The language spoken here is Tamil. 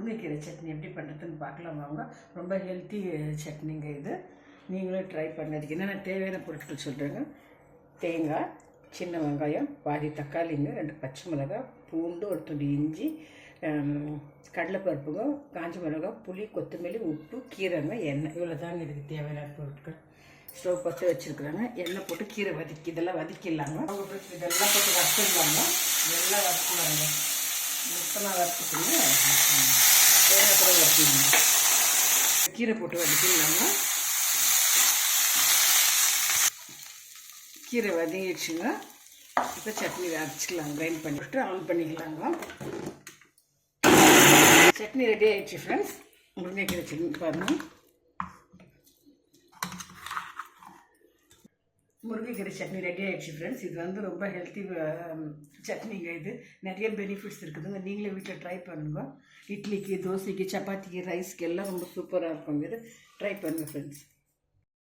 முருங்கைக்கீரை சட்னி எப்படி பண்ணுறதுன்னு பார்க்கலாம் வாங்க. ரொம்ப ஹெல்த்தி சட்னிங்க இது. நீங்களும் ட்ரை பண்ணதுக்கு என்னென்ன தேவையான பொருட்கள் சொல்கிறேங்க. தேங்காய், சின்ன வெங்காயம், பாதி தக்காளிங்க, 2 பச்சை மிளகாய், பூண்டு, ஒரு துண்டு இஞ்சி, கடலைப்பருப்புங்க, காஞ்ச மிளகாய், புளி, கொத்தமல்லி, உப்பு, கீரைங்க, எண்ணெய். இவ்வளோ தாங்க இதுக்கு தேவையான பொருட்கள். ஸ்டவ் பற்ற வச்சுருக்குறாங்க. எண்ணெய் போட்டு கீரை இதெல்லாம் வதக்கிடலாங்க. அவங்க இதெல்லாம் போட்டு வறுத்துடலாங்க. இதெல்லாம் வறுத்துவாங்க. மொத்தமாக வறுத்துக்குங்க. தேங்காய் கூட வறுத்துங்க. கீரை போட்டு வதக்கிடலாங்க. கீரை வதங்கிடுச்சுங்க. இப்போ சட்னி அரைச்சிக்கலாம். கிரைண்ட் பண்ணிவிட்டு ஆன் பண்ணிக்கலாங்க. சட்னி ரெடி ஆகிடுச்சு ஃப்ரெண்ட்ஸ். முருங்கைக்கீரை சட்னி பாருங்கள். முருங்கைக்கீரை சட்னி ரெடி ஆகிடுச்சு ஃப்ரெண்ட்ஸ். இது வந்து ரொம்ப ஹெல்த்தி சட்னிங்க. இது நிறைய பெனிஃபிட்ஸ் இருக்குதுங்க. நீங்களே வீட்டில் ட்ரை பண்ணுங்க. இட்லிக்கு, தோசைக்கு, சப்பாத்திக்கு, ரைஸ்க்கு எல்லாம் ரொம்ப சூப்பராக இருக்கும். இது ட்ரை பண்ணுங்கள் ஃப்ரெண்ட்ஸ்.